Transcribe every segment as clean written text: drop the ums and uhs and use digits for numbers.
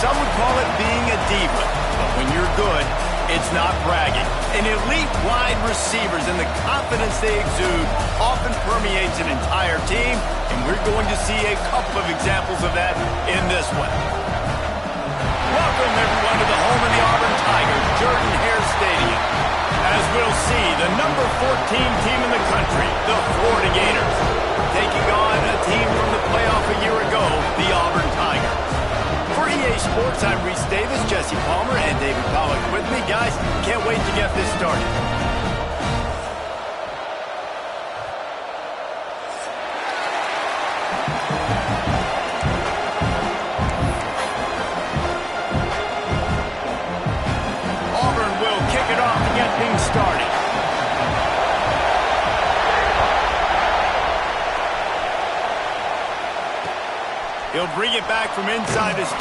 some would call it being a diva. But when you're good, it's not bragging. And elite wide receivers and the confidence they exude often permeates an entire team, and we're going to see a couple of examples of that in this one. Welcome, everyone, to the home of the Auburn Tigers, Jordan-Hare Stadium. As we'll see, the number 14 team in the country, the Florida Gators, taking on a team from the playoff a year ago, the Auburn Tigers. For EA Sports, I'm Reese Davis, Jesse Palmer, and David Pollack with me. Guys, can't wait to get this started. Auburn will kick it off to get things started. He'll bring it back from inside his 5.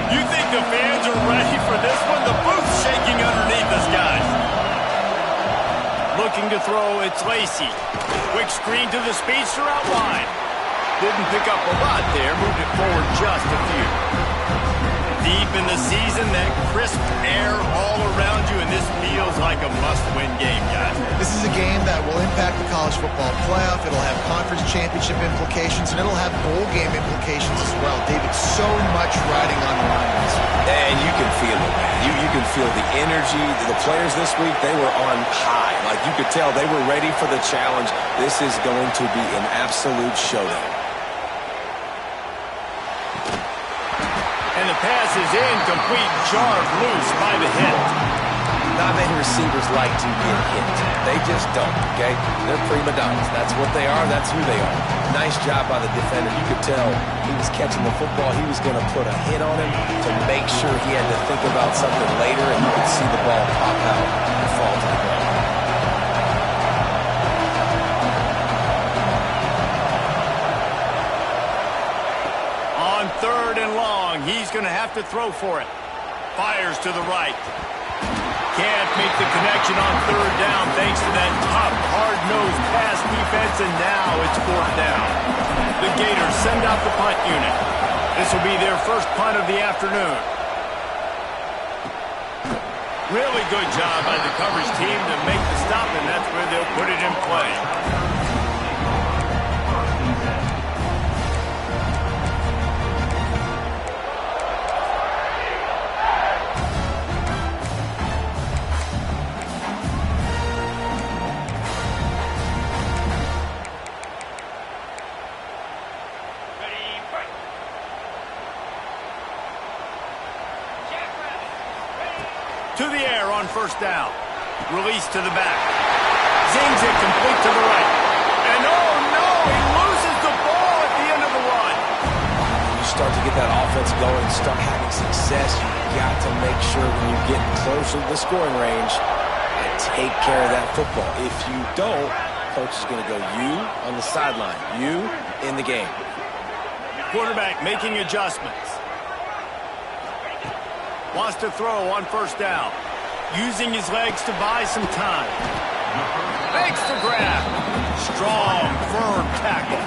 You think the fans are ready for this one? The booth's shaking underneath us, guys. Looking to throw, it's Lacey. Quick screen to the speedster out wide. Didn't pick up a lot there, moved it forward just a few. Deep in the season, that crisp air all around you, and this feels like a must-win game, guys. This is a game that will impact the college football playoff. It'll have conference championship implications, and it'll have bowl game implications as well. David, so much riding on the line. And you can feel it, man. You can feel the energy. The players this week, they were on high. Like you could tell, they were ready for the challenge. This is going to be an absolute showdown. And the pass is incomplete, jarred loose by the hit. Not many receivers like to get hit. They just don't, okay? They're prima donnas. That's what they are. That's who they are. Nice job by the defender. You could tell he was catching the football. He was going to put a hit on him to make sure he had to think about something later, and you could see the ball pop out and fall to the ground. On 3rd and long, he's going to have to throw for it. Fires to the right. Can't make the connection on 3rd down thanks to that tough, hard-nosed pass defense, and now it's 4th down. The Gators send out the punt unit. This will be their first punt of the afternoon. Really good job by the coverage team to make the stop, and that's where they'll put it in play. To the air on 1st down. Release to the back. Zings it complete to the right. And oh no, he loses the ball at the end of the run. You start to get that offense going, start having success, you've got to make sure when you get closer to the scoring range and take care of that football. If you don't, coach is going to go you on the sideline, you in the game. Quarterback making adjustments. Wants to throw on 1st down. Using his legs to buy some time. Makes the grab. Strong, firm tackle.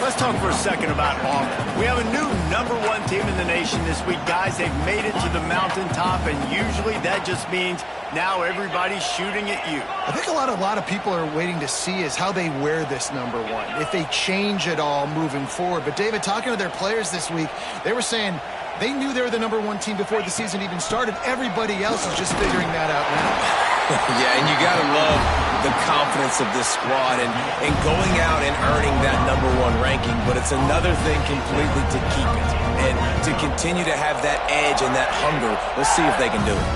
Let's talk for a second about Auburn. We have a new #1 team in the nation this week, guys. They've made it to the mountaintop, and usually that just means now everybody's shooting at you. I think a lot of people are waiting to see is how they wear this #1, if they change it all moving forward. But, David, talking to their players this week, they were saying they knew they were the #1 team before the season even started. Everybody else is just figuring that out now. Yeah, and you got to love the confidence of this squad and going out and earning that #1 ranking. But it's another thing completely to keep it and to continue to have that edge and that hunger. We'll see if they can do it.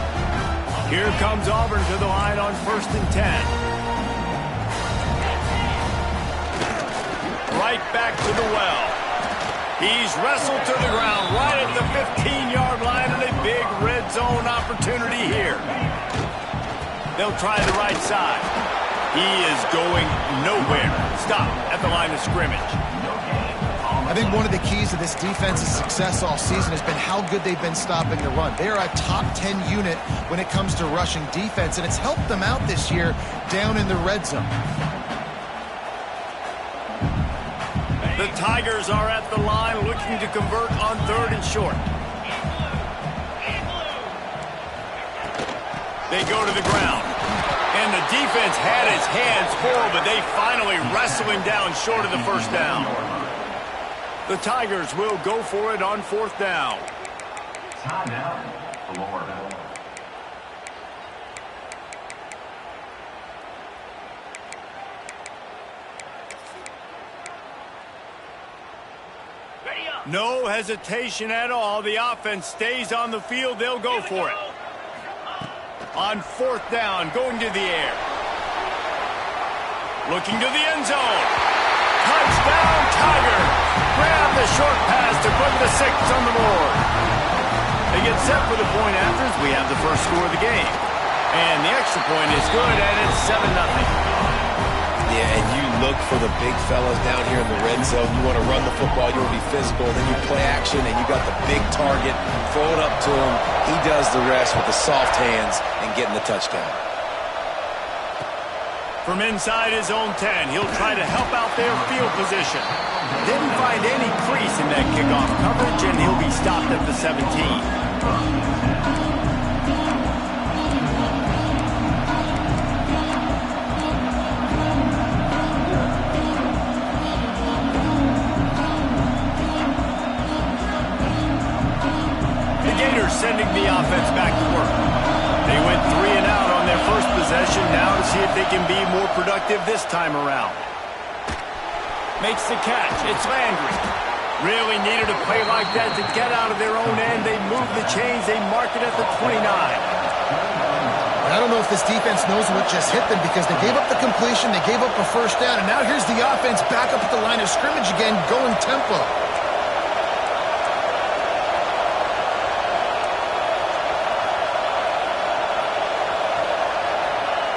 Here comes Auburn to the line on 1st and 10. Right back to the well. He's wrestled to the ground right at the 15-yard line, and a big red zone opportunity here. They'll try the right side. He is going nowhere. Stop at the line of scrimmage. I think one of the keys to this defense's success all season has been how good they've been stopping the run. They are a top 10 unit when it comes to rushing defense, and it's helped them out this year down in the red zone. The Tigers are at the line looking to convert on 3rd and short. They go to the ground. And the defense had his hands full, but they finally wrestle him down short of the first down. The Tigers will go for it on 4th down. Timeout, Florida. No hesitation at all. The offense stays on the field. They'll go for it. On 4th down, going to the air. Looking to the end zone. Touchdown, Tiger. Grab the short pass to put the 6 on the board. They get set for the point afters. We have the first score of the game. And the extra point is good, and it's 7-0. Yeah, and you look for the big fellas down here in the red zone. You want to run the football, you want to be physical, then you play action, and you got the big target. Throw it up to him. He does the rest with the soft hands and getting the touchdown. From inside his own 10, he'll try to help out their field position. Didn't find any crease in that kickoff coverage, and he'll be stopped at the 17. Sending the offense back to work. They went 3 and out on their first possession. Now to see if they can be more productive this time around. Makes the catch. It's Landry. Really needed a play like that to get out of their own end. They move the chains. They mark it at the 29. I don't know if this defense knows what just hit them because they gave up the completion, they gave up a first down, and now here's the offense back up at the line of scrimmage again, going tempo.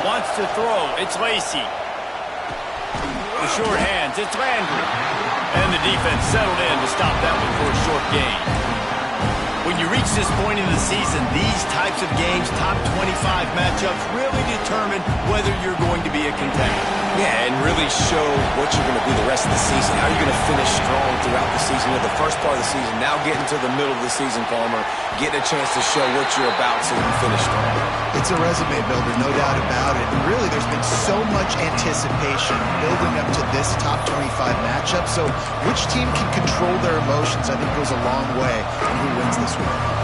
Wants to throw. It's Lacy. The short hands. It's Landry. And the defense settled in to stop that one for a short gain. When you reach this point in the season, these types of games, top 25 matchups, really determine whether you're going to be a contender. Yeah, and really show what you're going to do the rest of the season. How you're going to finish strong throughout the season. The first part of the season, now getting to the middle of the season, Palmer, getting a chance to show what you're about so you can finish strong. It's a resume builder, no doubt about it. And really, there's been so much anticipation building up to this top 25 matchup. So which team can control their emotions, I think, goes a long way in who wins this one.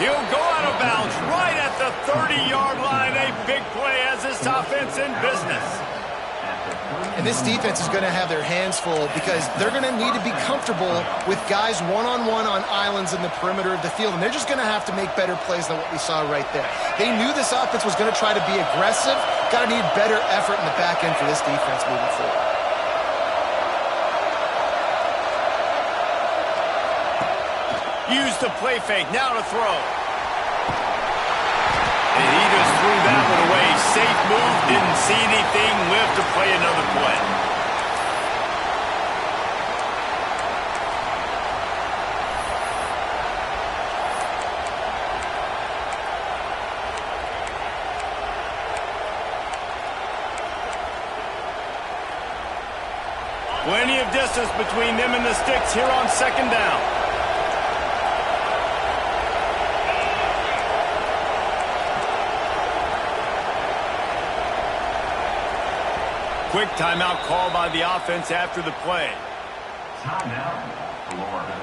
He'll go out of bounds right at the 30-yard line. A big play as this offense in business. And this defense is going to have their hands full because they're going to need to be comfortable with guys one-on-one on islands in the perimeter of the field. And they're just going to have to make better plays than what we saw right there. They knew this offense was going to try to be aggressive. Got to need better effort in the back end for this defense moving forward. Use the play fake, now to throw. And he just threw that one away. Safe move, didn't see anything, lived to play another play. Plenty of distance between them and the sticks here on 2nd down. Quick timeout call by the offense after the play. Timeout, Florida.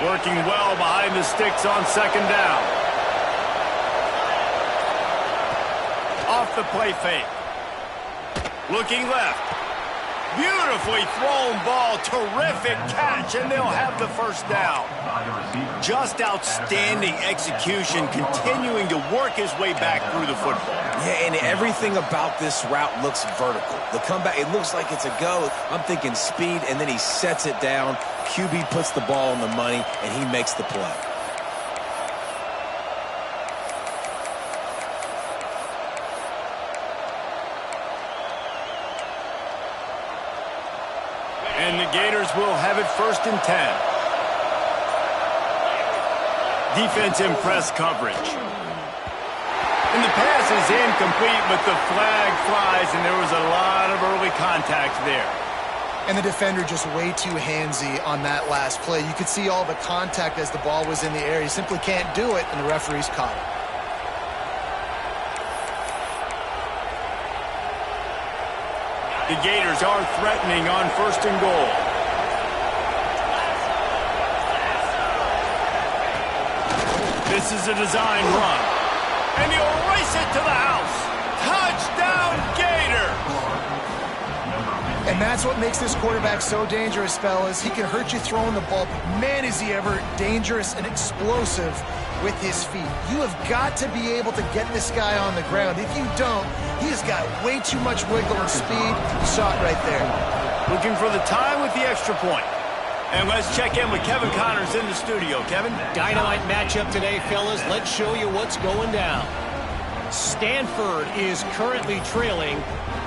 Working well behind the sticks on second down. Off the play fake. Looking left. Beautifully thrown ball. Terrific catch, and they'll have the first down. Just outstanding execution, continuing to work his way back through the football. Yeah, and everything about this route looks vertical. The comeback, it looks like it's a go. I'm thinking speed, and then he sets it down. QB puts the ball on the money, and he makes the play. And the Gators will have it 1st and 10. Defense in press coverage. And the pass is incomplete, but the flag flies, and there was a lot of early contact there. And the defender just way too handsy on that last play. You could see all the contact as the ball was in the air. He simply can't do it, and the referees caught it. The Gators are threatening on 1st and goal. This is a design run. And he'll race it to the house. Touchdown, Gators! And that's what makes this quarterback so dangerous, fellas. He can hurt you throwing the ball, but man, is he ever dangerous and explosive with his feet. You have got to be able to get this guy on the ground. If you don't, he has got way too much wiggle and speed. You saw it right there. Looking for the tie with the extra point. And let's check in with Kevin Connors in the studio. Kevin? Dynamite matchup today, fellas. Let's show you what's going down. Stanford is currently trailing,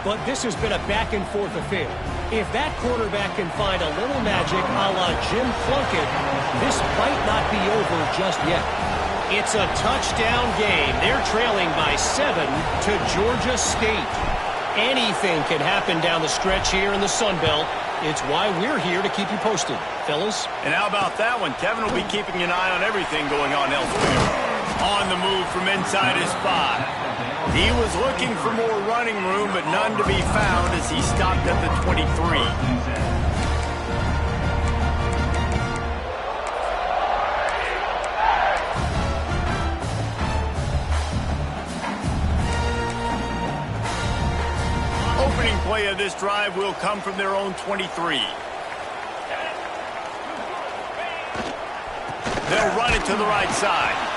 but this has been a back-and-forth affair. If that quarterback can find a little magic a la Jim Plunkett, this might not be over just yet. It's a touchdown game. They're trailing by 7 to Georgia State. Anything can happen down the stretch here in the Sun Belt. It's why we're here to keep you posted, fellas. And how about that one? Kevin will be keeping an eye on everything going on elsewhere. On the move from inside his 5. He was looking for more running room, but none to be found as he stopped at the 23. Opening play of this drive will come from their own 23. They'll run it to the right side.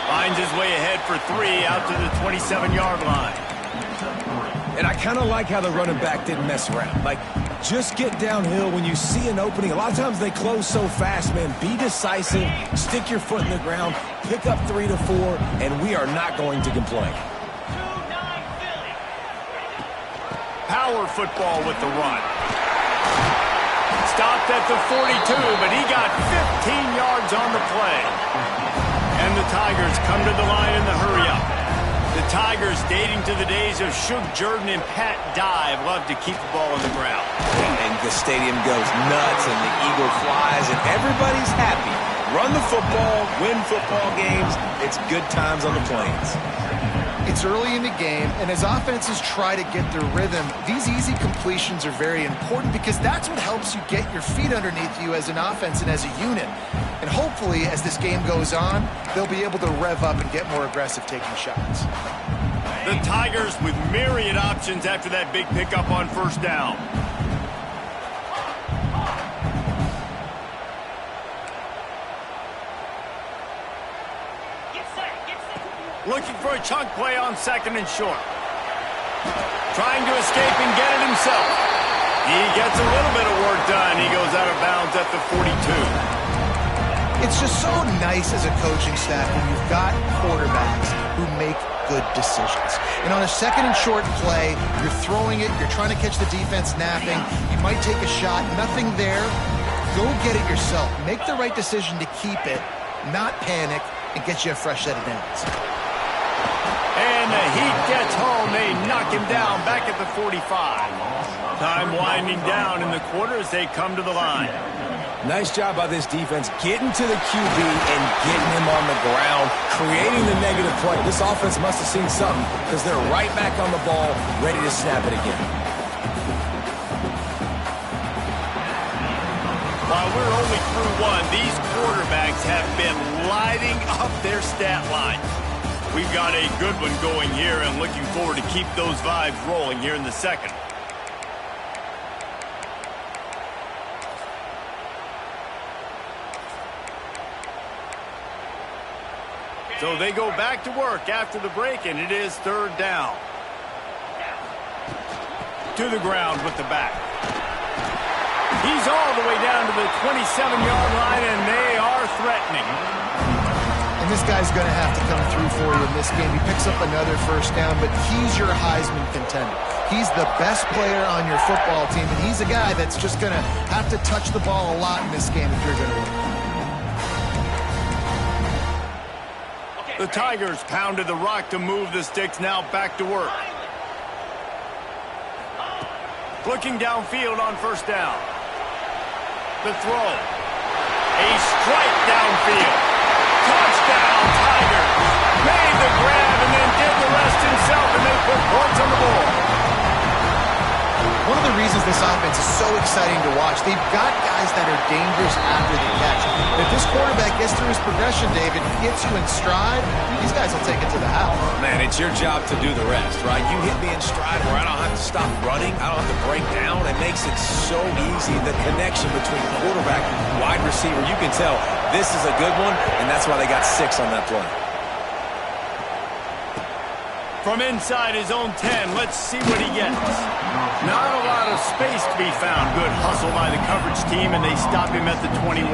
Finds his way ahead for 3 out to the 27-yard line. And I kind of like how the running back didn't mess around. Like, just get downhill when you see an opening. A lot of times they close so fast, man. Be decisive, stick your foot in the ground, pick up 3 to 4, and we are not going to complain. Power football with the run. Stopped at the 42, but he got 15 yards on the play. And the Tigers come to the line in the hurry-up. The Tigers, dating to the days of Shug Jordan and Pat Dye, love to keep the ball on the ground. And the stadium goes nuts, and the eagle flies, and everybody's happy. Run the football, win football games. It's good times on the Plains. It's early in the game, and as offenses try to get their rhythm, these easy completions are very important because that's what helps you get your feet underneath you as an offense and as a unit. And hopefully, as this game goes on, they'll be able to rev up and get more aggressive taking shots. The Tigers with myriad options after that big pickup on 1st down. Looking for a chunk play on 2nd and short. Trying to escape and get it himself. He gets a little bit of work done. He goes out of bounds at the 42. It's just so nice as a coaching staff when you've got quarterbacks who make good decisions. And on a 2nd and short play, you're throwing it, you're trying to catch the defense napping, you might take a shot, nothing there. Go get it yourself. Make the right decision to keep it, not panic, and get you a fresh set of downs. And the heat gets home. They knock him down back at the 45. Time winding down in the quarter as they come to the line. Nice job by this defense getting to the QB and getting him on the ground, creating the negative play. This offense must have seen something because they're right back on the ball, ready to snap it again. While we're only through one, these quarterbacks have been lighting up their stat line. We've got a good one going here and looking forward to keep those vibes rolling here in the second. So they go back to work after the break, and it is third down. To the ground with the back. He's all the way down to the 27-yard line, and they are threatening. And this guy's going to have to come through for you in this game. He picks up another first down, but he's your Heisman contender. He's the best player on your football team, and he's a guy that's just going to have to touch the ball a lot in this game if you're going to win. The Tigers pounded the rock to move the sticks, now back to work. Looking downfield on first down. The throw. A strike downfield. Touchdown, Tigers. Made the grab and then did the rest himself, and they put points on the board. One of the reasons this offense is so exciting to watch, they've got guys that are dangerous after the catch. If this quarterback gets through his progression, David, gets you in stride, these guys will take it to the house. Man, it's your job to do the rest, right? You hit me in stride where I don't have to stop running. I don't have to break down. It makes it so easy. The connection between quarterback and wide receiver, you can tell this is a good one, and that's why they got 6 on that play. From inside his own 10, let's see what he gets. Not a lot of space to be found. Good hustle by the coverage team, and they stop him at the 21.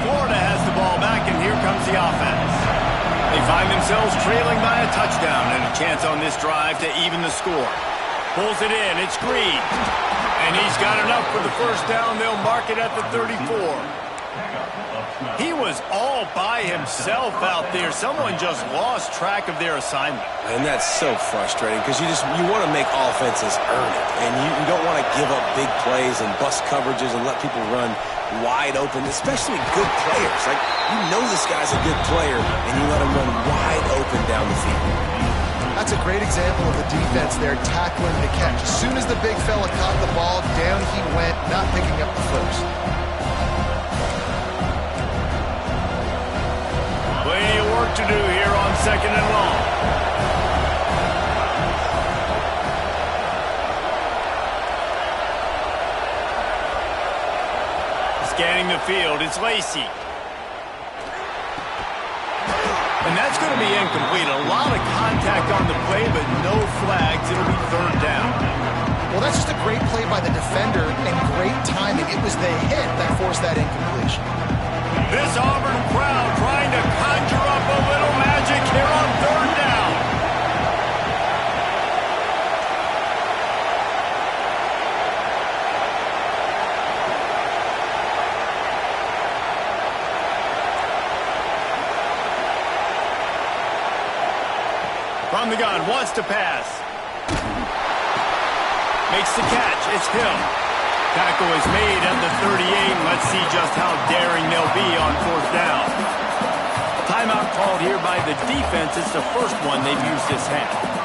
Florida has the ball back, and here comes the offense. They find themselves trailing by a touchdown and a chance on this drive to even the score. Pulls it in. It's Green. And he's got enough for the first down. They'll mark it at the 34. He was all by himself out there. Someone just lost track of their assignment. And that's so frustrating because you want to make offenses earn it. And you don't want to give up big plays and bust coverages and let people run wide open, especially good players. Like, you know this guy's a good player, and you let him run wide open down the field. That's a great example of the defense there tackling the catch. As soon as the big fella caught the ball, down he went, not picking up the first. Plenty of work to do here on second and long. Scanning the field, it's Lacy. And that's going to be incomplete. A lot of contact on the play, but no flags. It'll be third down. Well, that's just a great play by the defender and great timing. It was the hit that forced that incompletion. This Auburn crowd trying to conjure up a little magic here on third down. From the gun, wants to pass. Makes the catch, it's Hill. Tackle is made at the 38. Let's see just how daring they'll be on fourth down. Timeout called here by the defense. It's the first one they've used this half.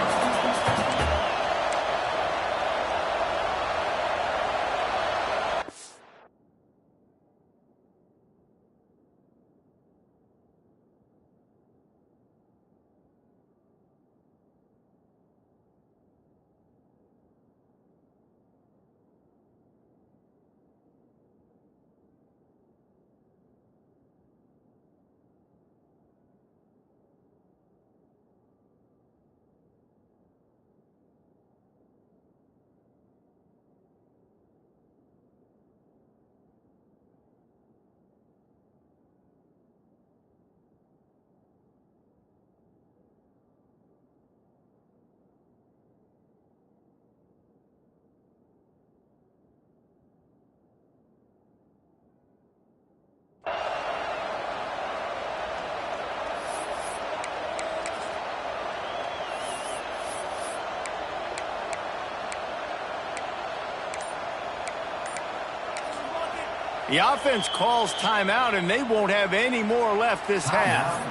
The offense calls timeout, and they won't have any more left this half.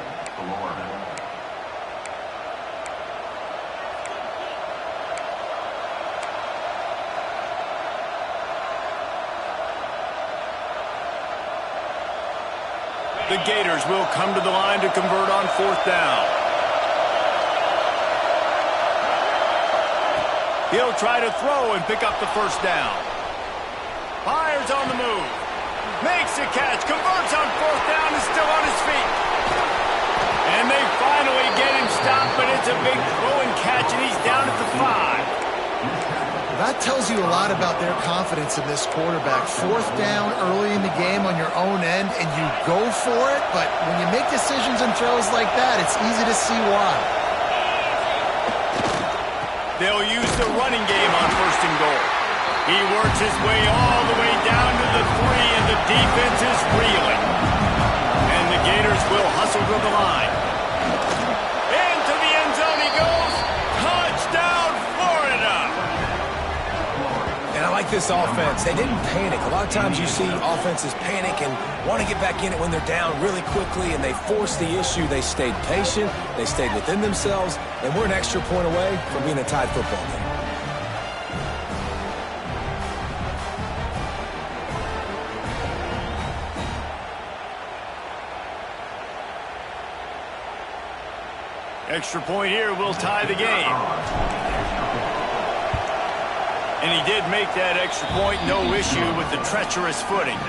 The Gators will come to the line to convert on 4th down. He'll try to throw and pick up the 1st down. Fires on the move. Makes a catch. Converts on 4th down and still on his feet. And they finally get him stopped, but it's a big throw and catch, and he's down at the 5. That tells you a lot about their confidence in this quarterback. 4th down early in the game on your own end, and you go for it, but when you make decisions and throws like that, it's easy to see why. They'll use the running game on 1st and goal. He works his way all the way down to the 3, and the defense is reeling. And the Gators will hustle to the line. Into the end zone he goes. Touchdown, Florida! And I like this offense. They didn't panic. A lot of times you see offenses panic and want to get back in it when they're down really quickly, and they force the issue. They stayed patient. They stayed within themselves, and we're an extra point away from being a tied football game. Extra point here will tie the game. And he did make that extra point, no issue with the treacherous footing.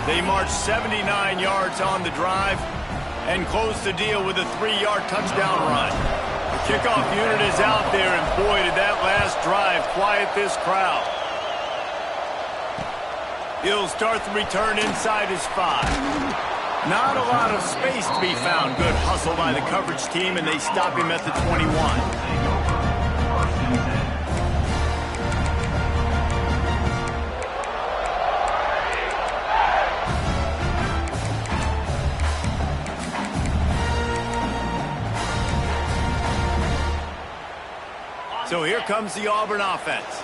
They marched 79 yards on the drive and closed the deal with a 3-yard touchdown run. The kickoff unit is out there, and boy, did that last drive quiet this crowd. He'll start the return inside his 5. Not a lot of space to be found. Good hustle by the coverage team, and they stop him at the 21. So here comes the Auburn offense.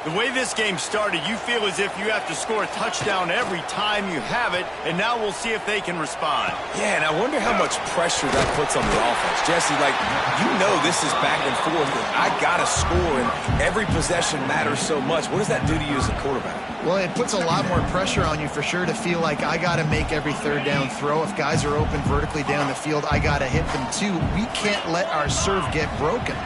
The way this game started, you feel as if you have to score a touchdown every time you have it, and now we'll see if they can respond. Yeah, and I wonder how much pressure that puts on the offense. Jesse, like, you know this is back and forth, and I got to score, and every possession matters so much. What does that do to you as a quarterback? Well, it puts a lot more pressure on you for sure to feel like I got to make every 3rd down throw. If guys are open vertically down the field, I got to hit them too. We can't let our serve get broken.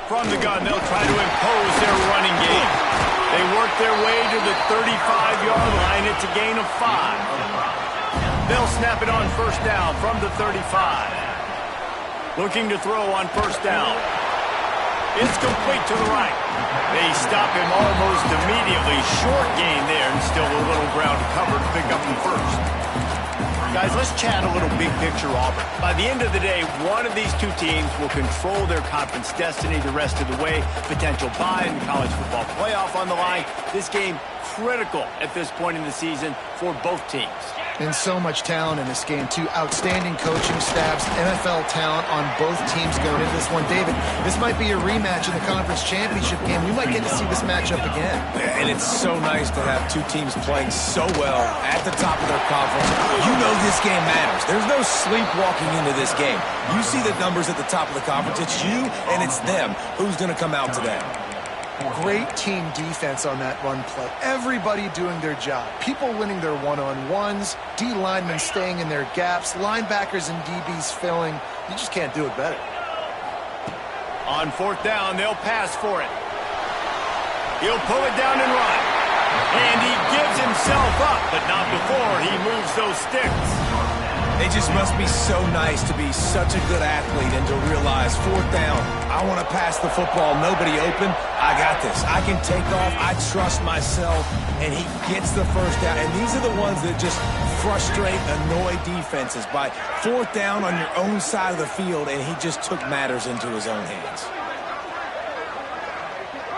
From the gun, they'll try to impose their running game. They work their way to the 35-yard line. It's a gain of 5. They'll snap it on 1st down from the 35. Looking to throw on 1st down. It's complete to the right. They stop him almost immediately. Short gain there, and still a little ground to cover to pick up the 1st. Guys, let's chat a little big picture Auburn. By the end of the day, one of these two teams will control their conference destiny the rest of the way. Potential bye in the college football playoff on the line. This game critical at this point in the season for both teams. And so much talent in this game, too. Outstanding coaching staffs, NFL talent on both teams going into this one. David, this might be a rematch in the conference championship game. We might get to see this matchup again. And it's so nice to have two teams playing so well at the top of their conference. You know this game matters. There's no sleepwalking into this game. You see the numbers at the top of the conference. It's you and it's them. Who's going to come out today? Great team defense on that run play. Everybody doing their job. People winning their one-on-ones, D linemen staying in their gaps, linebackers and DBs filling. You just can't do it better. On 4th down, they'll pass for it. He'll pull it down and run. And he gives himself up, but not before he moves those sticks. It just must be so nice to be such a good athlete and to realize 4th down, I want to pass the football, nobody open, I got this. I can take off, I trust myself, and he gets the 1st down. And these are the ones that just frustrate, annoy defenses by 4th down on your own side of the field, and he just took matters into his own hands.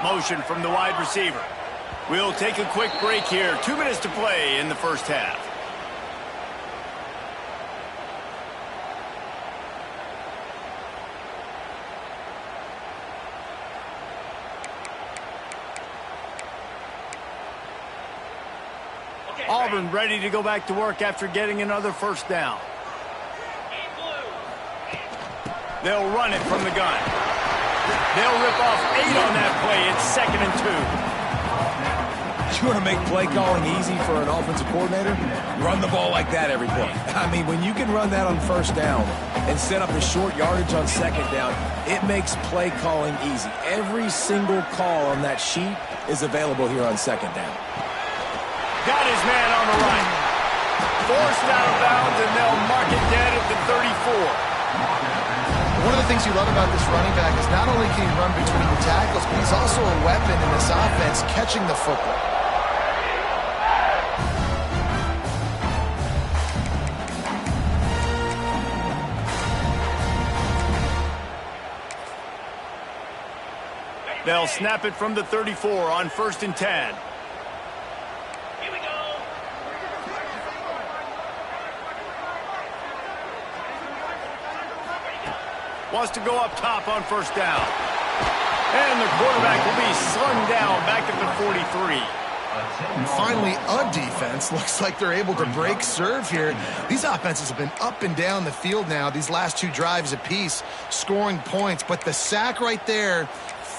Motion from the wide receiver. We'll take a quick break here. 2 minutes to play in the first half. Auburn ready to go back to work after getting another 1st down. They'll run it from the gun. They'll rip off 8 on that play. It's 2nd and 2. You want to make play calling easy for an offensive coordinator? Run the ball like that every play. I mean, when you can run that on first down and set up a short yardage on second down, it makes play calling easy. Every single call on that sheet is available here on second down. Got his man on the right. Forced out of bounds, and they'll mark it dead at the 34. One of the things you love about this running back is not only can he run between the tackles, but he's also a weapon in this offense catching the football. They'll snap it from the 34 on 1st and 10. Here we go. Wants to go up top on 1st down. And the quarterback will be slung down back at the 43. And finally, a defense looks like they're able to break serve here. These offenses have been up and down the field now, these last 2 drives apiece, scoring points. But the sack right there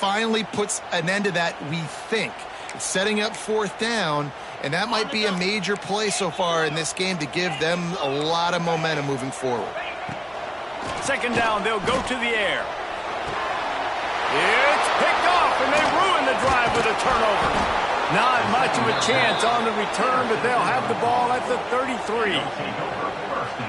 finally puts an end to that, we think. It's setting up 4th down, and that might be a major play so far in this game to give them a lot of momentum moving forward. 2nd down, they'll go to the air. It's picked off, and they ruin the drive with a turnover. Not much of a chance on the return, but they'll have the ball at the 33.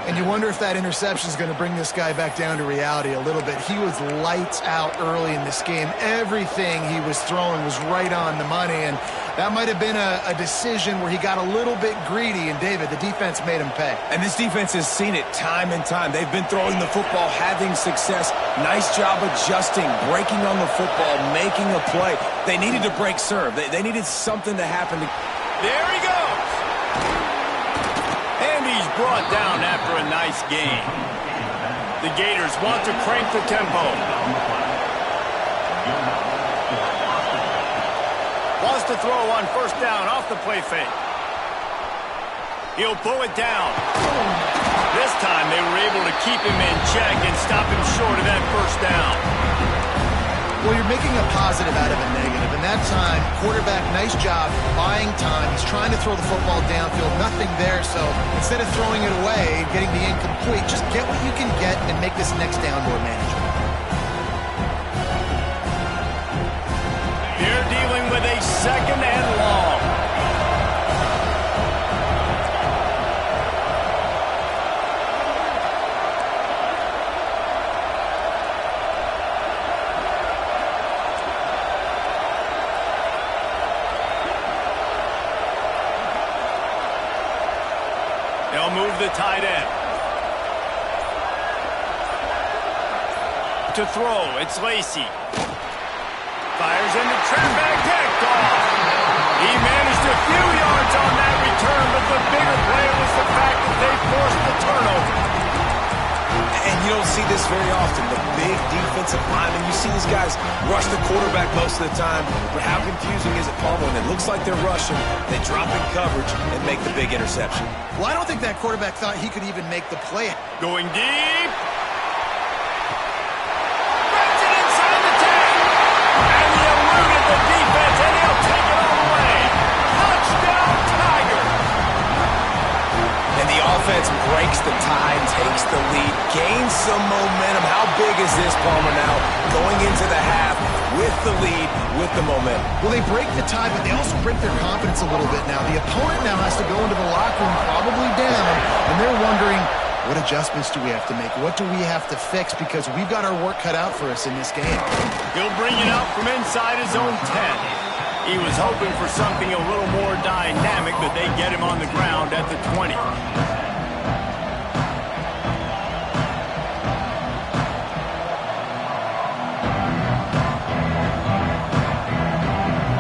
And you wonder if that interception is going to bring this guy back down to reality a little bit. He was lights out early in this game. Everything he was throwing was right on the money, and that might have been a decision where he got a little bit greedy, and David, the defense made him pay. And this defense has seen it time and time. They've been throwing the football, having success. Nice job adjusting, breaking on the football, making a play. They needed to break serve. They needed something to happen. There he goes. And he's brought down after a nice game. The Gators want to crank the tempo. Wants to throw on 1st down off the play fake. He'll pull it down. This time they were able to keep him in check and stop him short of that 1st down. Well, you're making a positive out of a negative, and that time, quarterback, nice job buying time. He's trying to throw the football downfield, nothing there, so instead of throwing it away and getting the incomplete, just get what you can get and make this next down more manageable. They're dealing with a 2nd and long. They'll move the tight end. To throw, it's Lacy. Fires into trap back, picked off. He managed a few yards on that return, but the bigger play was the fact that they forced the turnover. And you don't see this very often. The big defensive linemen, you see these guys rush the quarterback most of the time, but how confusing is it, Paul, when it looks like they're rushing, they drop in coverage and make the big interception? Well, I don't think that quarterback thought he could even make the play. Going deep. Brings it inside the 10. And he eluded the defense, and he'll take it all the way. Touchdown, Tiger. And the offense breaks the tie, takes the lead, gains some momentum. How big is this, Palmer, now? Going into the half with the lead, with the momentum. Well, they break the tie, but they also break their confidence a little bit now. The opponent now has to go into the locker room probably down, and they're wondering, what adjustments do we have to make? What do we have to fix? Because we've got our work cut out for us in this game. He'll bring it up from inside his own 10. He was hoping for something a little more dynamic, but they get him on the ground at the 20.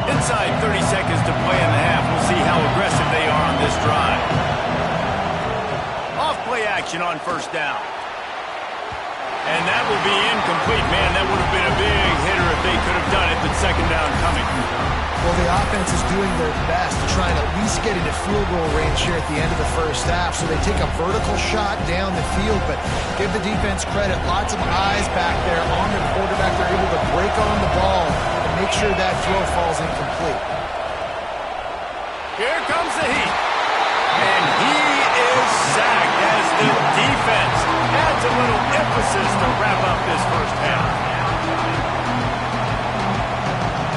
Inside 30 seconds to play in the half. We'll see how aggressive they are on this drive. Off-play action on 1st down. And that will be incomplete. Man, that would have been a big hitter if they could have done it, but 2nd down coming. Well, the offense is doing their best to try and at least get into field goal range here at the end of the first half. So they take a vertical shot down the field, but give the defense credit. Lots of eyes back there on the quarterback. They're able to break on the ball and make sure that throw falls incomplete. Here comes the heat. And he is sacked as the defense adds a little emphasis to wrap up this first half.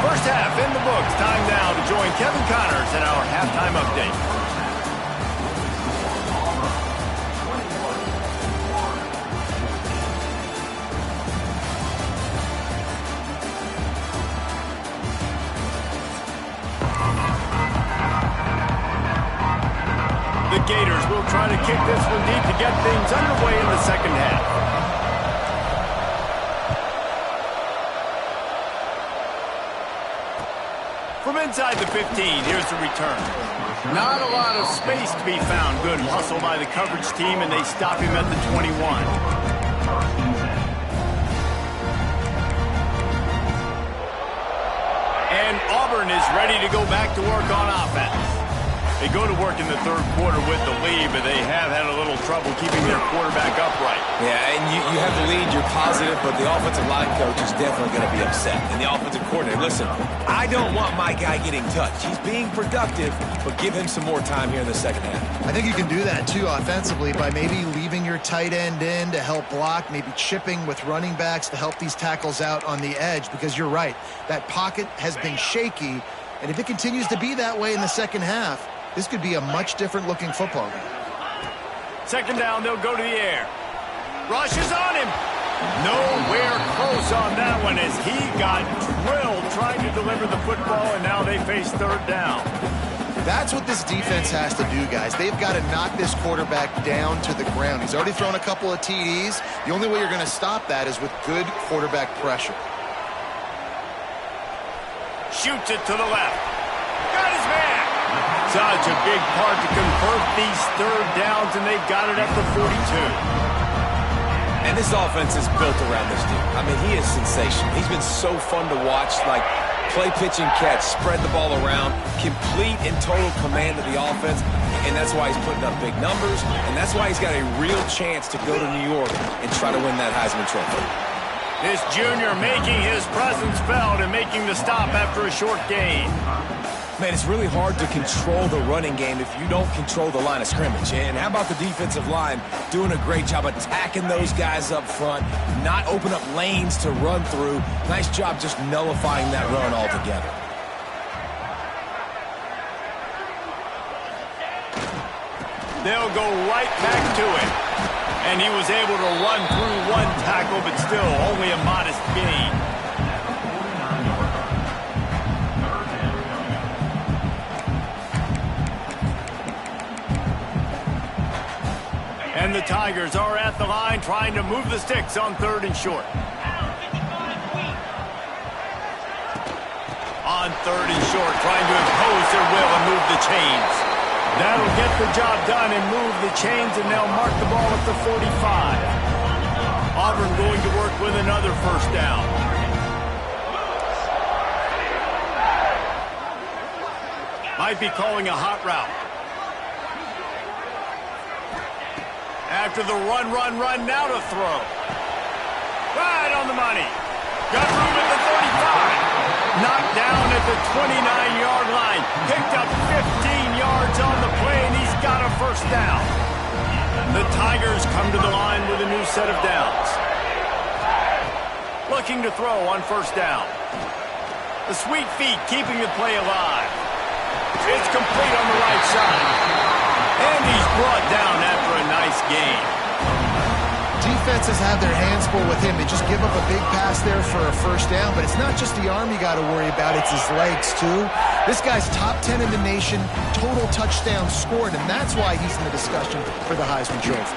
First half in the books. Time now to join Kevin Connors in our halftime update. The Gators will try to kick this one deep to get things underway in the second half. From inside the 15, here's the return. Not a lot of space to be found. Good hustle by the coverage team, and they stop him at the 21. And Auburn is ready to go back to work on offense. They go to work in the third quarter with the lead, but they have had a little trouble keeping their quarterback upright. Yeah, and you have the lead, you're positive, but the offensive line coach is definitely going to be upset. And the offensive coordinator, listen, I don't want my guy getting touched. He's being productive, but give him some more time here in the second half. I think you can do that, too, offensively, by maybe leaving your tight end in to help block, maybe chipping with running backs to help these tackles out on the edge, because you're right, that pocket has been shaky, and if it continues to be that way in the second half, this could be a much different looking football game. Second down, they'll go to the air. Rush is on him. Nowhere close on that one as he got drilled trying to deliver the football, and now they face third down. That's what this defense has to do, guys. They've got to knock this quarterback down to the ground. He's already thrown a couple of TDs. The only way you're going to stop that is with good quarterback pressure. Shoots it to the left. Got his man. Such a big part to convert these third downs, and they've got it at the 42. And this offense is built around this dude. I mean, he is sensational. He's been so fun to watch, like play, pitch, and catch, spread the ball around, complete and total command of the offense, and that's why he's putting up big numbers, and that's why he's got a real chance to go to New York and try to win that Heisman Trophy. This junior making his presence felt and making the stop after a short gain. Man, it's really hard to control the running game if you don't control the line of scrimmage. And how about the defensive line doing a great job attacking those guys up front, not open up lanes to run through. Nice job just nullifying that run altogether. They'll go right back to it. And he was able to run through one tackle, but still only a modest gain. And the Tigers are at the line trying to move the sticks on third and short. On third and short, trying to impose their will and move the chains. That'll get the job done and move the chains, and they'll mark the ball at the 45. Auburn going to work with another first down. Might be calling a hot route. After the run, now to throw. Right on the money. Got room at the 35. Knocked down at the 29-yard line. Picked up 15 yards on the play, and he's got a first down. The Tigers come to the line with a new set of downs. Looking to throw on first down. The sweet feet keeping the play alive. It's complete on the right side. And he's brought down after a nice gain. Defenses have their hands full with him. They just give up a big pass there for a first down, but it's not just the arm you got to worry about, it's his legs too. This guy's top 10 in the nation, total touchdowns scored, and that's why he's in the discussion for the Heisman Trophy.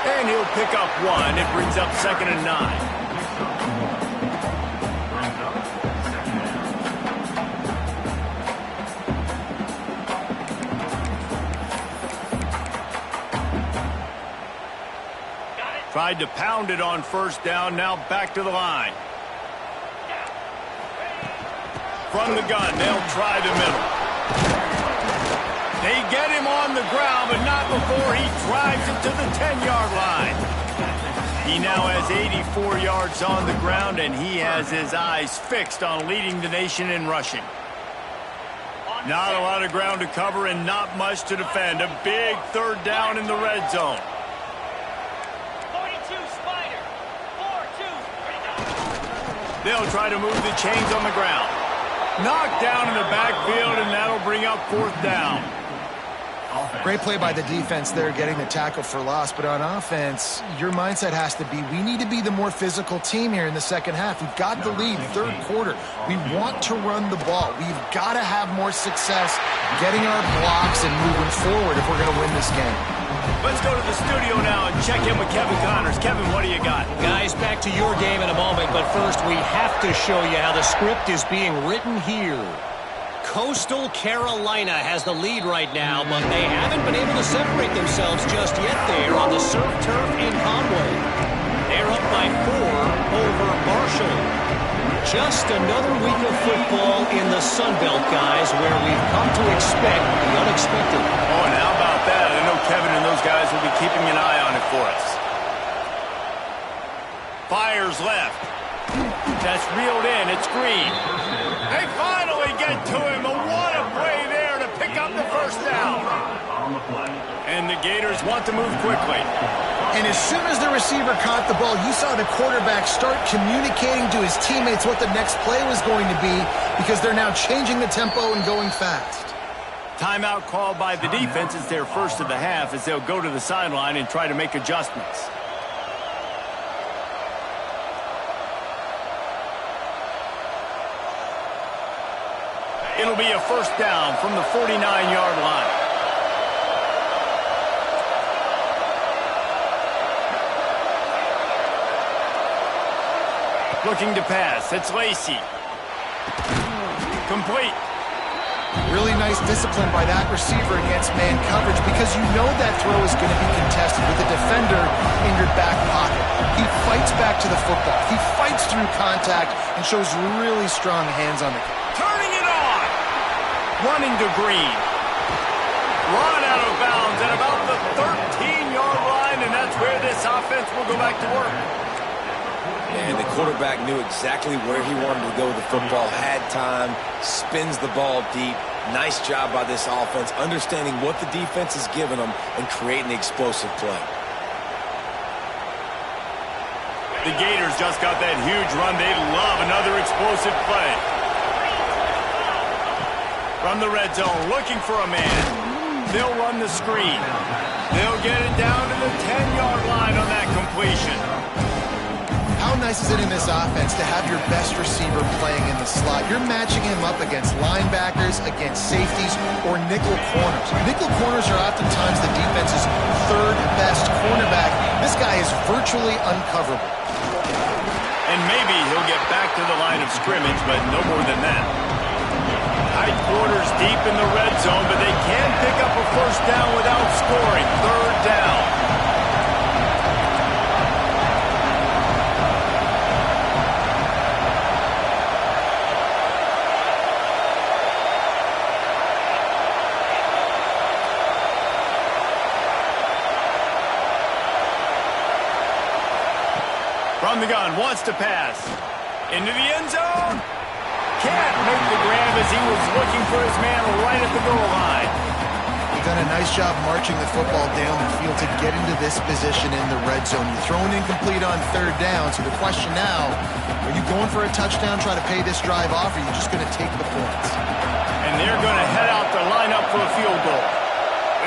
And he'll pick up one. It brings up 2nd and 9. Tried to pound it on first down, now back to the line. From the gun, they'll try the middle. They get him on the ground, but not before he drives it to the 10-yard line. He now has 84 yards on the ground, and he has his eyes fixed on leading the nation in rushing. Not a lot of ground to cover and not much to defend. A big third down in the red zone. 42 Spider. 4-2. They'll try to move the chains on the ground. Knocked down in the backfield, and that'll bring up fourth down. Great play by the defense there, getting the tackle for loss. But on offense, your mindset has to be, we need to be the more physical team here in the second half. We've got the lead, third quarter. We want to run the ball. We've got to have more success getting our blocks and moving forward if we're going to win this game. Let's go to the studio now and check in with Kevin Connors. Kevin, what do you got? Guys, back to your game in a moment, but first we have to show you how the script is being written here. Coastal Carolina has the lead right now, but they haven't been able to separate themselves just yet there on the surf turf in Conway. They're up by 4 over Marshall. Just another week of football in the Sun Belt, guys, where we've come to expect the unexpected. Oh, and how about that? I know Kevin and those guys will be keeping an eye on it for us. Fires left. That's reeled in. It's Green. They finally get to him. But what a play there to pick up the first down. And the Gators want to move quickly. And as soon as the receiver caught the ball, you saw the quarterback start communicating to his teammates what the next play was going to be, because they're now changing the tempo and going fast. Timeout called by the defense. It's their first of the half as they'll go to the sideline and try to make adjustments. It'll be a first down from the 49-yard line. Looking to pass. It's Lacey. Complete. Really nice discipline by that receiver against man coverage, because you know that throw is going to be contested with a defender in your back pocket. He fights back to the football. He fights through contact and shows really strong hands on the kick. Turning it on. Running to Green. Run out of bounds at about the 13-yard line, and that's where this offense will go back to work. And the quarterback knew exactly where he wanted to go with the football, had time, spins the ball deep. Nice job by this offense, understanding what the defense is giving them and creating the explosive play. The Gators just got that huge run. They love another explosive play. From the red zone, looking for a man. They'll run the screen. They'll get it down to the 10-yard line on that completion. How nice is it in this offense to have your best receiver playing in the slot? You're matching him up against linebackers, against safeties, or nickel corners. Nickel corners are oftentimes the defense's third best cornerback. This guy is virtually uncoverable. And maybe he'll get back to the line of scrimmage, but no more than that. Tight quarters deep in the red zone, but they can pick up a first down without scoring. Third down. From the gun, wants to pass. Into the end zone. Can't make the grab as he was looking for his man right at the goal line. You've done a nice job marching the football down the field to get into this position in the red zone. You're throwing incomplete on third down, so the question now, are you going for a touchdown, try to pay this drive off, or are you just going to take the points? And they're going to head out to line up for a field goal.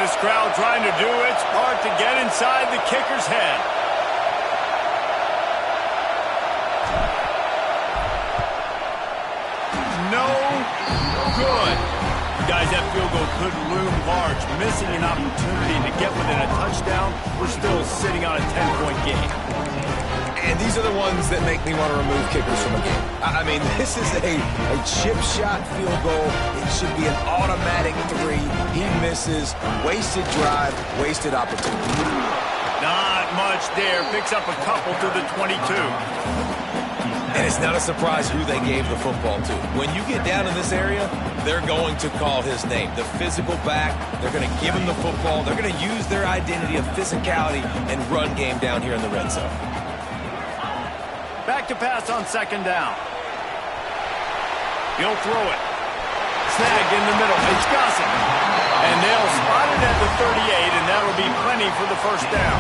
This crowd trying to do its part to get inside the kicker's head. No good. Guys, that field goal could loom large. Missing an opportunity to get within a touchdown. We're still sitting on a 10-point game. And these are the ones that make me want to remove kickers from a game. I mean, this is a chip shot field goal. It should be an automatic 3. He misses. Wasted drive, wasted opportunity. Not much there. Picks up a couple to the 22. And it's not a surprise who they gave the football to. When you get down in this area, they're going to call his name. The physical back, they're going to give him the football. They're going to use their identity of physicality and run game down here in the red zone. Back to pass on second down. He'll throw it. Snagged in the middle. It's Gossett. And they'll spot it at the 38, and that'll be plenty for the first down.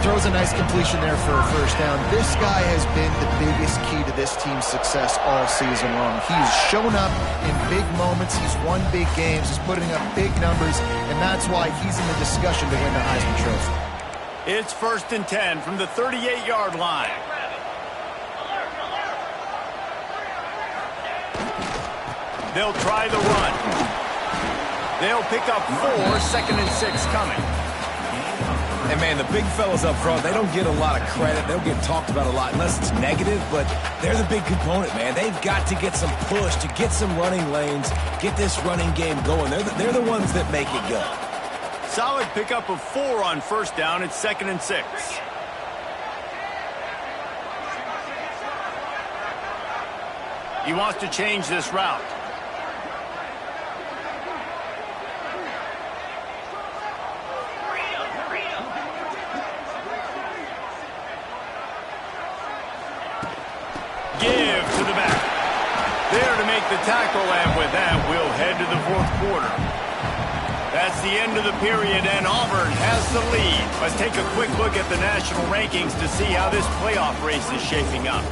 Throws a nice completion there for a first down. This guy has been the biggest key to this team's success all season long. He's shown up in big moments. He's won big games. He's putting up big numbers, and that's why he's in the discussion to win the Heisman Trophy. It's 1st and 10 from the 38-yard line. They'll try the run. They'll pick up 4, 2nd and 6 coming. And, man, the big fellas up front, they don't get a lot of credit. They'll get talked about a lot unless it's negative, but they're the big component, man. They've got to get some push, to get some running lanes, get this running game going. They're the ones that make it go. Solid pickup of 4 on first down. It's 2nd and 6. He wants to change this route. Give to the back. There to make the tackle, and with that, we'll head to the 4th quarter. That's the end of the period, and Auburn has the lead. Let's take a quick look at the national rankings to see how this playoff race is shaping up.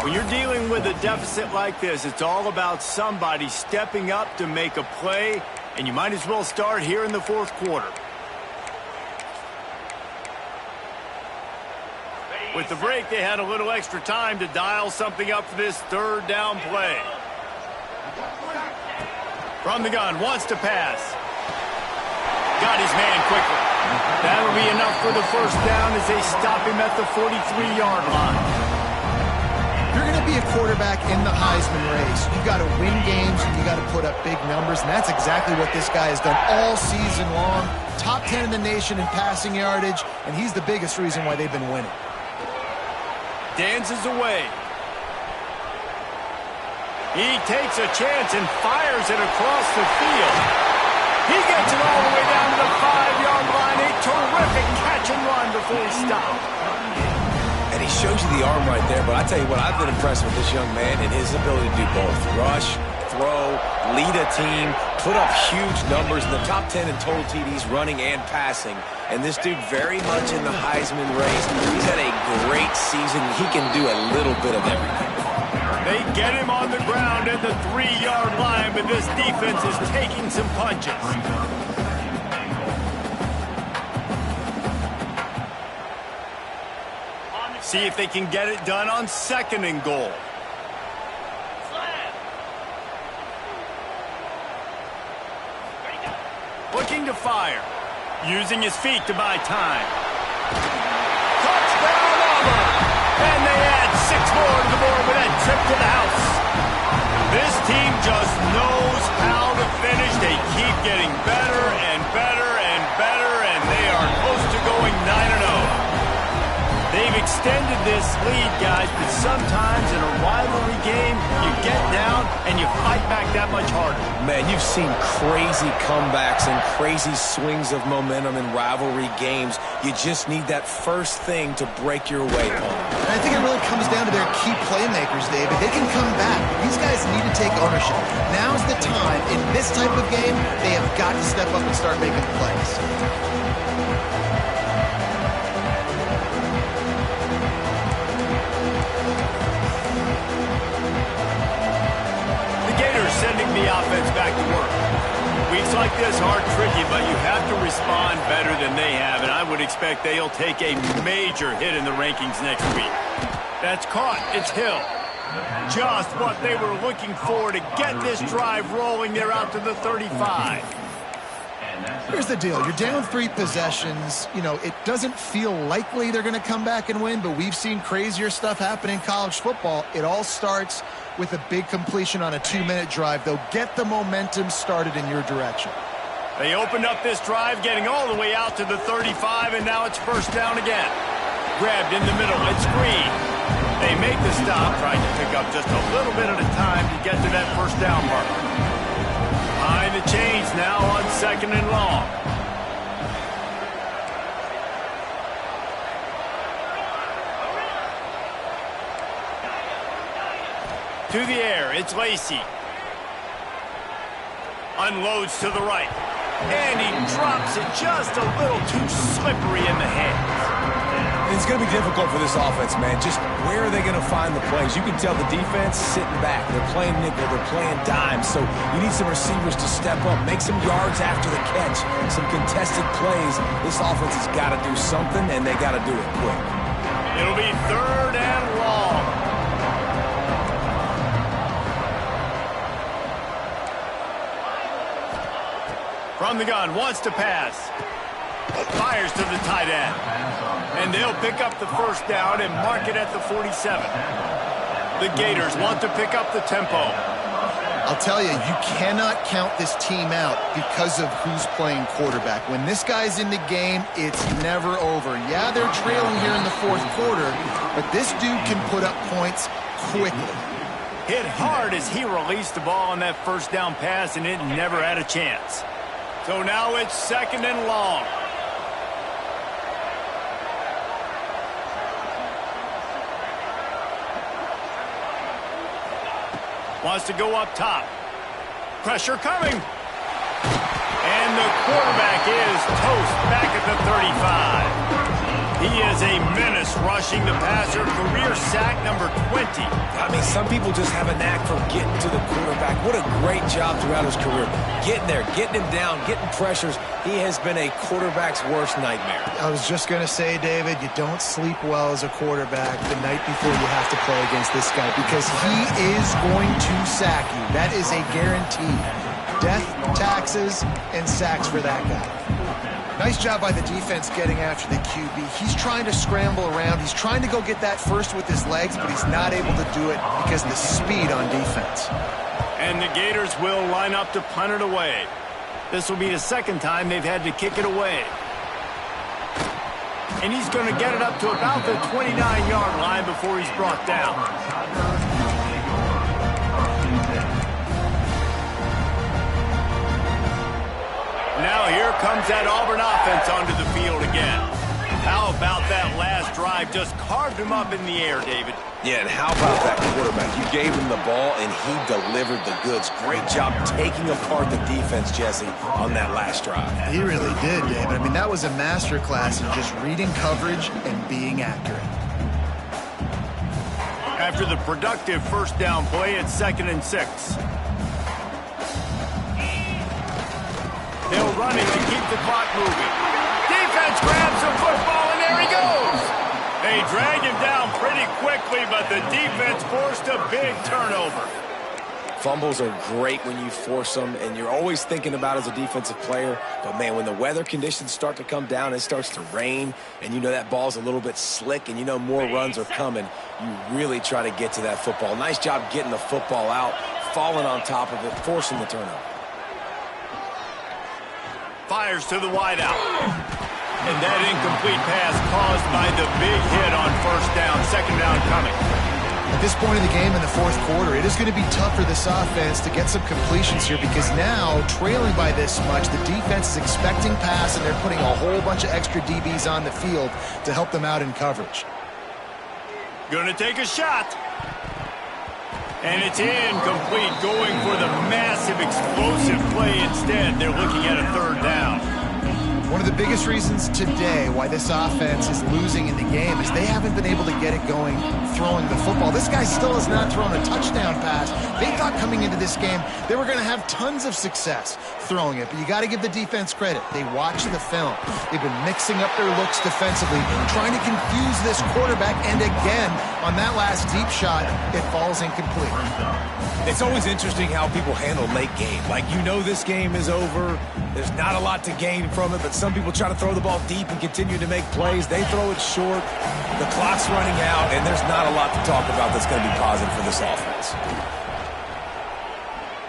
When you're dealing with a deficit like this, it's all about somebody stepping up to make a play, and you might as well start here in the 4th quarter. With the break, they had a little extra time to dial something up for this 3rd down play. From the gun, wants to pass. Got his man quickly. That'll be enough for the first down as they stop him at the 43-yard line. You're going to be a quarterback in the Heisman race. You got to win games and you got to put up big numbers, and that's exactly what this guy has done all season long. Top 10 in the nation in passing yardage, and he's the biggest reason why they've been winning. Dances away. He takes a chance and fires it across the field. He gets it all the way down to the 5-yard line. A terrific catch and run before he stopped. And he shows you the arm right there, but I tell you what, I've been impressed with this young man and his ability to do both. Rush, throw, lead a team, put up huge numbers in the top 10 in total TDs running and passing. And this dude very much in the Heisman race. He's had a great season. He can do a little bit of everything. They get him on the ground at the 3-yard line, but this defense is taking some punches. See if they can get it done on 2nd and goal. Looking to fire. Using his feet to buy time. Touchdown, Auburn! And they add 6 more to the board with that trip to the house. This team just knows how to finish. They keep getting better and better and better, and they are close to going 9-0. They've extended this lead, guys, but sometimes in a rivalry game, you get down and you fight back that much harder. Man, you've seen crazy comebacks and crazy swings of momentum in rivalry games. You just need that first thing to break your way home. And I think it really comes down to their key playmakers, David. They can come back. These guys need to take ownership. Now's the time. In this type of game, they have got to step up and start making plays. Sending the offense back to work. Weeks like this are tricky, but you have to respond better than they have, and I would expect they'll take a major hit in the rankings next week. That's caught. It's Hill. Just what they were looking for to get this drive rolling. They're out to the 35. Here's the deal. You're down 3 possessions. You know, it doesn't feel likely they're going to come back and win, but we've seen crazier stuff happen in college football. It all starts with a big completion on a 2-minute drive. They'll get the momentum started in your direction. They opened up this drive, getting all the way out to the 35, and now it's first down again. Grabbed in the middle. It's Green. They make the stop, trying to pick up just a little bit at a time to get to that first down mark. Behind the chains now on 2nd and long. To the air, it's Lacy. Unloads to the right. And he drops it just a little too slippery in the hands. It's going to be difficult for this offense, man. Just where are they going to find the plays? You can tell the defense sitting back. They're playing nickel. They're playing dime. So you need some receivers to step up, make some yards after the catch, some contested plays. This offense has got to do something, and they got to do it quick. It'll be 3rd and long. From the gun, wants to pass. Fires to the tight end. And they'll pick up the first down and mark it at the 47. The Gators want to pick up the tempo. I'll tell you, you cannot count this team out because of who's playing quarterback. When this guy's in the game, it's never over. Yeah, they're trailing here in the 4th quarter, but this dude can put up points quickly. Hit hard as he released the ball on that first down pass, and it never had a chance. So now it's 2nd and long. Wants to go up top. Pressure coming. And the quarterback is toast back at the 35. He is a menace rushing the passer. Career sack number 20. I mean, some people just have a knack for getting to the quarterback. What a great job throughout his career. Getting there, getting him down, getting pressures. He has been a quarterback's worst nightmare. I was just going to say, David, you don't sleep well as a quarterback the night before you have to play against this guy because he is going to sack you. That is a guarantee. Death, taxes, and sacks for that guy. Nice job by the defense getting after the QB. He's trying to scramble around. He's trying to go get that first with his legs, but he's not able to do it because of the speed on defense. And the Gators will line up to punt it away. This will be the 2nd time they've had to kick it away. And he's going to get it up to about the 29-yard line before he's brought down. Now here comes that Auburn offense onto the field again. How about that last drive? Just carved him up in the air, David. Yeah, and how about that quarterback? You gave him the ball, and he delivered the goods. Great job taking apart the defense, Jesse, on that last drive. He really did, David. I mean, that was a masterclass in just reading coverage and being accurate. After the productive first down play, it's 2nd and 6. They'll run it to keep the clock moving. Defense grabs the football, and there he goes. They drag him down pretty quickly, but the defense forced a big turnover. Fumbles are great when you force them, and you're always thinking about as a defensive player. But, man, when the weather conditions start to come down, it starts to rain, and you know that ball's a little bit slick, and you know more runs are coming, you really try to get to that football. Nice job getting the football out, falling on top of it, forcing the turnover. Fires to the wideout. And that incomplete pass caused by the big hit on first down. 2nd down coming. At this point in the game in the 4th quarter, it is going to be tough for this offense to get some completions here because now, trailing by this much, the defense is expecting pass and they're putting a whole bunch of extra DBs on the field to help them out in coverage. Going to take a shot. And it's incomplete, going for the massive explosive play instead. They're looking at a 3rd down. One of the biggest reasons today why this offense is losing in the game is they haven't been able to get it going throwing the football. This guy still has not thrown a touchdown pass. They thought coming into this game they were going to have tons of success throwing it, but you got to give the defense credit. They watch the film. They've been mixing up their looks defensively, trying to confuse this quarterback, and again, on that last deep shot, it falls incomplete. It's always interesting how people handle late game. Like, you know this game is over. There's not a lot to gain from it, but some people try to throw the ball deep and continue to make plays. They throw it short. The clock's running out, and there's not a lot to talk about that's going to be positive for this offense.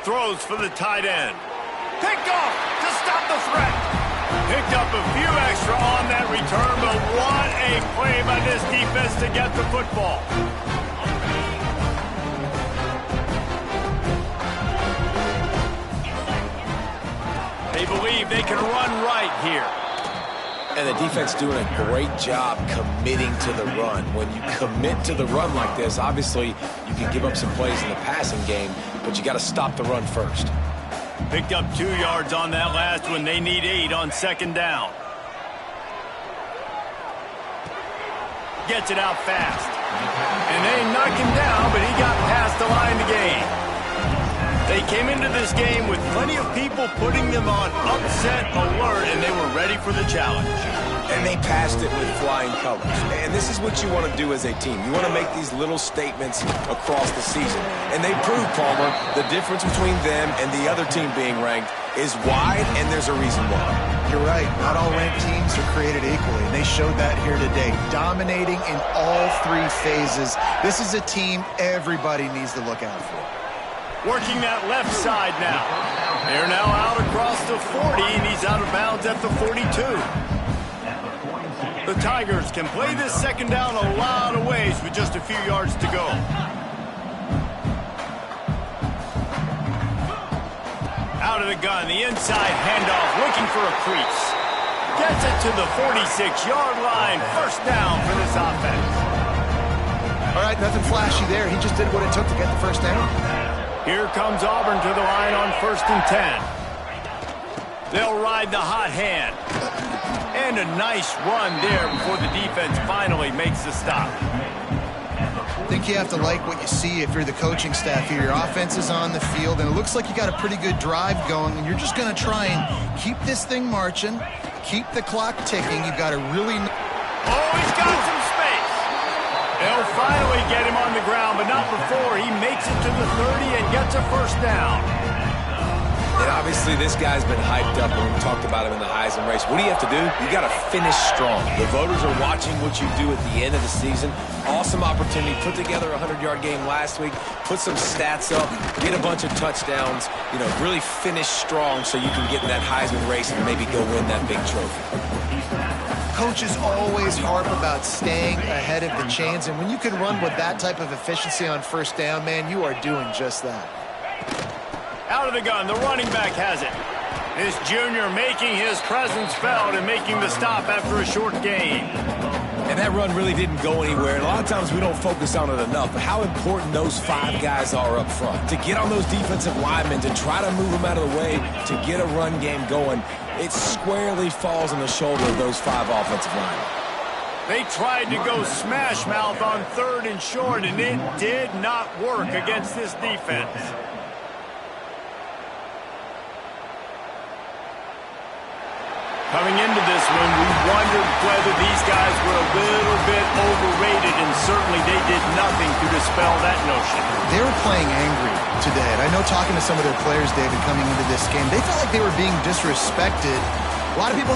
Throws for the tight end. Picked off to stop the threat. Picked up a few extra on that return, but what a play by this defense to get the football. They believe they can run right here. And the defense doing a great job committing to the run. When you commit to the run like this, obviously you can give up some plays in the passing game, but you got to stop the run first. Picked up 2 yards on that last one. They need 8 on second down. Gets it out fast. And they knock him down, but he got past the line to gain. They came into this game with plenty of people putting them on upset alert, and they were ready for the challenge. And they passed it with flying colors. And this is what you want to do as a team. You want to make these little statements across the season. And they proved, Palmer, the difference between them and the other team being ranked is wide, and there's a reason why. You're right. Not all ranked teams are created equally. And they showed that here today, dominating in all 3 phases. This is a team everybody needs to look out for. Working that left side now. They're now out across the 40, and he's out of bounds at the 42. The Tigers can play this second down a lot of ways with just a few yards to go. Out of the gun, the inside handoff, looking for a crease. Gets it to the 46-yard line. First down for this offense. All right, nothing flashy there. He just did what it took to get the first down. Here comes Auburn to the line on 1st and 10. They'll ride the hot hand. And a nice run there before the defense finally makes the stop. I think you have to like what you see if you're the coaching staff here. Your offense is on the field, and it looks like you got a pretty good drive going, and you're just going to try and keep this thing marching, keep the clock ticking. You've got to really... Oh, he's got some space. They'll finally get him on the ground, but not before he makes it to the 30 and gets a first down. And obviously this guy's been hyped up when we talked about him in the Heisman race. What do you have to do? You got to finish strong. The voters are watching what you do at the end of the season. Awesome opportunity. Put together a 100-yard game last week. Put some stats up. Get a bunch of touchdowns. You know, really finish strong so you can get in that Heisman race and maybe go win that big trophy. Coaches always harp about staying ahead of the chains, and when you can run with that type of efficiency on first down, man, you are doing just that. Out of the gun, the running back has it. This junior making his presence felt and making the stop after a short gain. And that run really didn't go anywhere. And a lot of times we don't focus on it enough, but how important those 5 guys are up front. To get on those defensive linemen, to try to move them out of the way, to get a run game going, it squarely falls on the shoulder of those 5 offensive linemen. They tried to go smash mouth on 3rd and short, and it did not work against this defense. Coming into this one, we wondered whether these guys were a little bit overrated, and certainly they did nothing to dispel that notion. They were playing angry today, and I know talking to some of their players, David, coming into this game, they felt like they were being disrespected. A lot of people